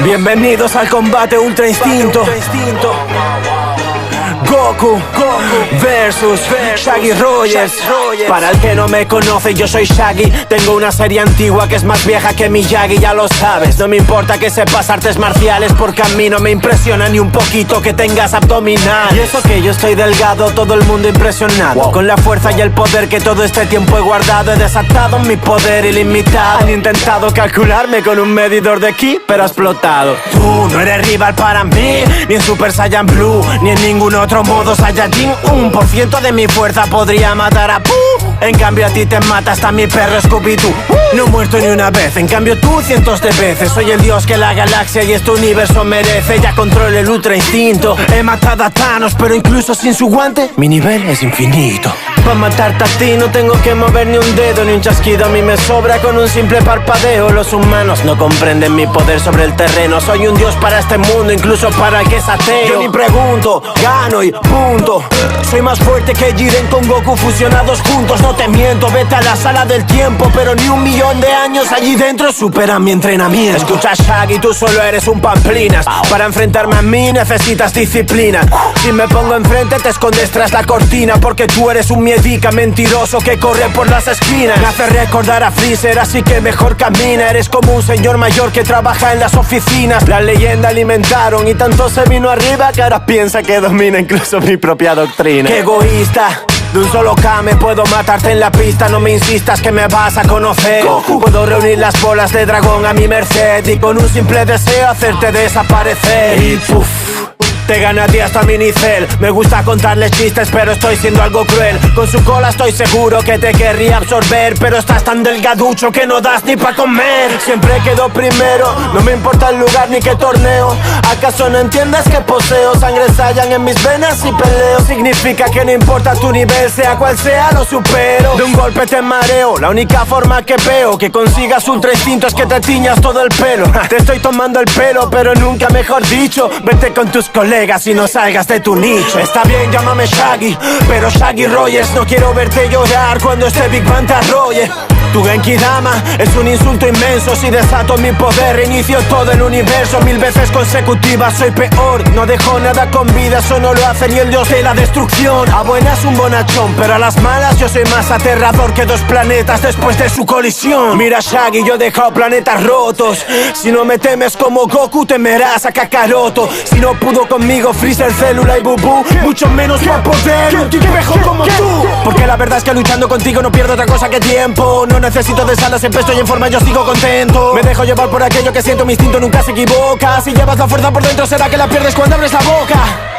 Bienvenidos al combate Ultra Instinto. Goku versus Shaggy Rogers. Para el que no me conoce, yo soy Shaggy. Tengo una serie antigua que es más vieja que Miyagi, ya lo sabes. No me importa que sepas artes marciales, porque a mí no me impresiona ni un poquito que tengas abdominal. Y eso que yo estoy delgado, todo el mundo impresionado. Con la fuerza y el poder que todo este tiempo he guardado, he desatado mi poder ilimitado. Han intentado calcularme con un medidor de ki, pero ha explotado. Tú no eres rival para mí, ni en Super Saiyan Blue, ni en ningún otro modo Saiyajin. 1% de mi fuerza podría matar a Pooh. En cambio a ti te mata hasta mi perro Scooby-Doo. No he muerto ni una vez, en cambio tú cientos de veces. Soy el dios que la galaxia y este universo merece. Ya controlo el Ultra Instinto. He matado a Thanos, pero incluso sin su guante mi nivel es infinito. Para matarte a ti no tengo que mover ni un dedo, ni un chasquido a mí me sobra con un simple parpadeo. Los humanos no comprenden mi poder sobre el terreno. Soy un dios para este mundo, incluso para el que es ateo. Yo ni pregunto, gano y punto. Soy más fuerte que Jiren con Goku fusionados juntos. No te miento, vete a la sala del tiempo, pero ni 1.000.000 de años allí dentro superan mi entrenamiento. Escucha Shaggy, tú solo eres un pamplinas. Para enfrentarme a mí necesitas disciplina. Si me pongo enfrente te escondes tras la cortina, porque tú eres un miedica mentiroso que corre por las esquinas. Me hace recordar a Freezer, así que mejor camina. Eres como un señor mayor que trabaja en las oficinas. La leyenda alimentaron y tanto se vino arriba que ahora piensa que domina incluso mi propia doctrina. ¡Qué egoísta! De un solo Kame puedo matarte en la pista. No me insistas que me vas a conocer. Goku. Puedo reunir las bolas de dragón a mi merced y con un simple deseo hacerte desaparecer. Y puff, te gana a ti hasta Minicel. Me gusta contarles chistes, pero estoy siendo algo cruel. Con su cola estoy seguro que te querría absorber, pero estás tan delgaducho que no das ni pa' comer. Siempre quedo primero, no me importa el lugar ni qué torneo. ¿Acaso no entiendes que poseo sangre Saiyan en mis venas y peleo? Significa que no importa tu nivel, sea cual sea, lo supero. De un golpe te mareo, la única forma que veo que consigas Ultra Instinto es que te tiñas todo el pelo. Te estoy tomando el pelo, pero nunca mejor dicho. Vete con tus colegas y no salgas de tu nicho. Está bien, llámame Shaggy, pero Shaggy Rogers. No quiero verte llorar cuando este Big Bang te arrolle. Tu Genki Dama es un insulto inmenso. Si desato mi poder, reinicio todo el universo. 1000 veces consecutivas soy peor. No dejo nada con vida, eso no lo hace ni el dios de la destrucción. A buenas un bonachón, pero a las malas yo soy más aterrador que 2 planetas después de su colisión. Mira Shaggy, yo he dejado planetas rotos. Si no me temes como Goku, temerás a Kakaroto. Si no pudo conmigo Freezer, Célula y Bubú, mucho menos va a poder un tipejo como tú. Porque la verdad es que luchando contigo no pierdo otra cosa que tiempo. No necesito de salas, siempre estoy en forma, yo sigo contento. Me dejo llevar por aquello que siento, mi instinto nunca se equivoca. Si llevas la fuerza por dentro, será que la pierdes cuando abres la boca.